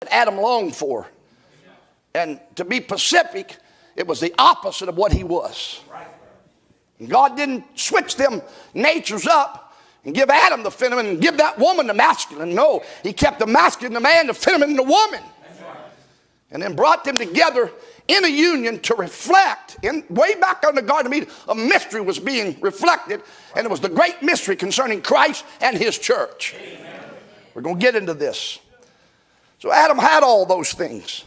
Adam longed for. And to be specific, it was the opposite of what he was. And God didn't switch them natures up and give Adam the feminine and give that woman the masculine. No, he kept the masculine, the man, the feminine, the woman. And then brought them together in a union to reflect. Way back on the Garden of Eden, a mystery was being reflected, and it was the great mystery concerning Christ and his church. Amen. We're going to get into this. So Adam had all those things.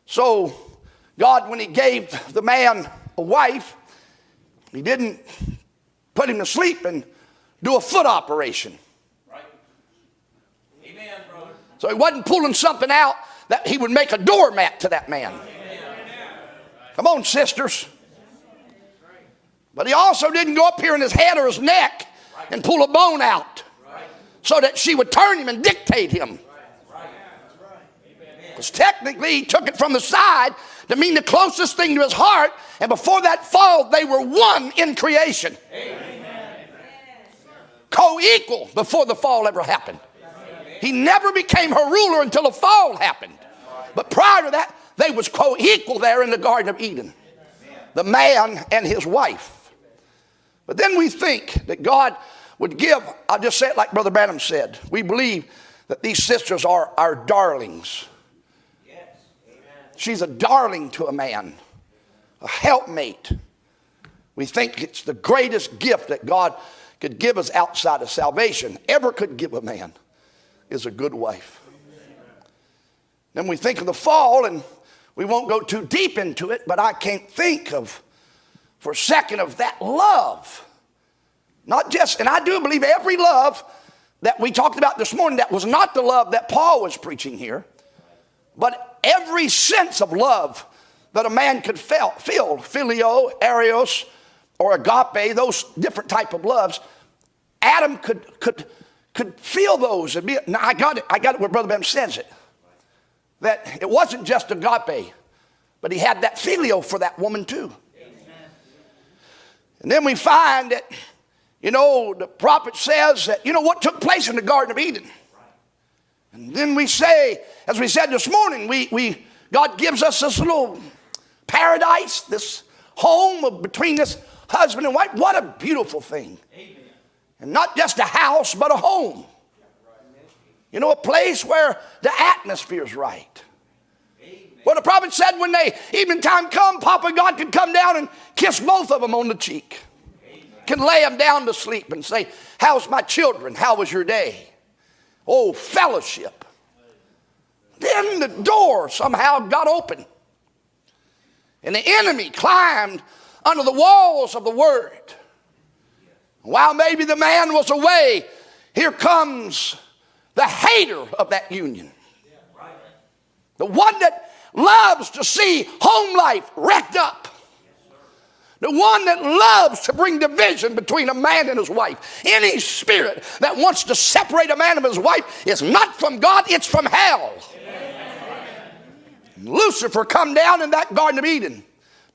So God, when he gave the man a wife, he didn't put him to sleep and do a foot operation. Right. Amen, brother. So he wasn't pulling something out that he would make a doormat to that man. Come on, sisters. But he also didn't go up here in his head or his neck and pull a bone out so that she would turn him and dictate him. Because technically he took it from the side to mean the closest thing to his heart, and before that fall they were one in creation. Co-equal before the fall ever happened. He never became her ruler until the fall happened. But prior to that, they was co-equal there in the Garden of Eden. The man and his wife. But then we think that God would give, I'll just say it like Brother Branham said. We believe that these sisters are our darlings. She's a darling to a man, a helpmate. We think it's the greatest gift that God could give us outside of salvation, ever could give a man, is a good wife. Then we think of the fall, and we won't go too deep into it, but I can't think of, for a second, of that love. Not just, and I do believe every love that we talked about this morning, that was not the love that Paul was preaching here, but every sense of love that a man could feel, phileo, eros, or agape, those different type of loves, Adam could feel those. And be, now I got it where Brother Branham says it. That it wasn't just agape, but he had that phileo for that woman too. And then we find that, the prophet says that, what took place in the Garden of Eden. And then we say, as we said this morning, God gives us this little paradise, this home between this husband and wife. What a beautiful thing. Amen. And not just a house, but a home. A place where the atmosphere is right. Well, the prophet said when evening time come, Papa God could come down and kiss both of them on the cheek. Can lay them down to sleep and say, how's my children? How was your day? Oh, fellowship. Then the door somehow got open. And the enemy climbed under the walls of the word. While maybe the man was away, here comes the hater of that union. The one that loves to see home life wrecked up. The one that loves to bring division between a man and his wife. Any spirit that wants to separate a man and his wife is not from God, it's from hell. Lucifer come down in that Garden of Eden.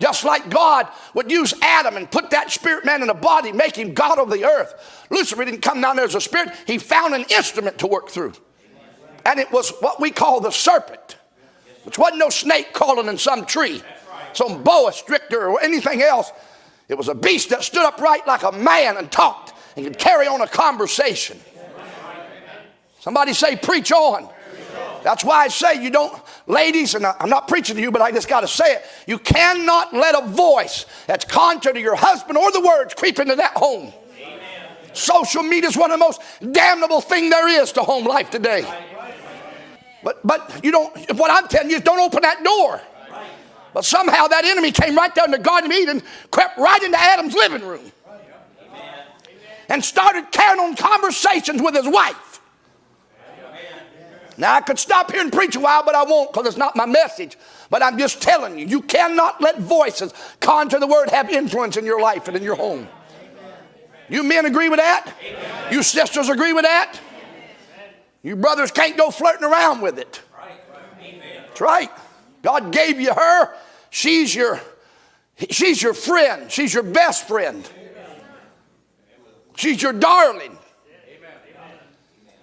Just like God would use Adam and put that spirit man in a body, make him God of the earth. Lucifer didn't come down there as a spirit. He found an instrument to work through. And it was what we call the serpent. Which wasn't no snake crawling in some tree. Some boa stricter or anything else. It was a beast that stood upright like a man and talked and could carry on a conversation. Somebody say, preach on. That's why I say you don't, ladies, and I'm not preaching to you, but I just got to say it. You cannot let a voice that's contrary to your husband or the words creep into that home. Amen. Social media is one of the most damnable thing there is to home life today. But you don't, what I'm telling you is don't open that door. But somehow that enemy came right down in the Garden of Eden, crept right into Adam's living room. And started carrying on conversations with his wife. Now I could stop here and preach a while, but I won't because it's not my message. But I'm just telling you, you cannot let voices contrary to the word have influence in your life and in your home. You men agree with that? You sisters agree with that? You brothers can't go flirting around with it. That's right. God gave you her. She's your friend. She's your best friend. She's your darling.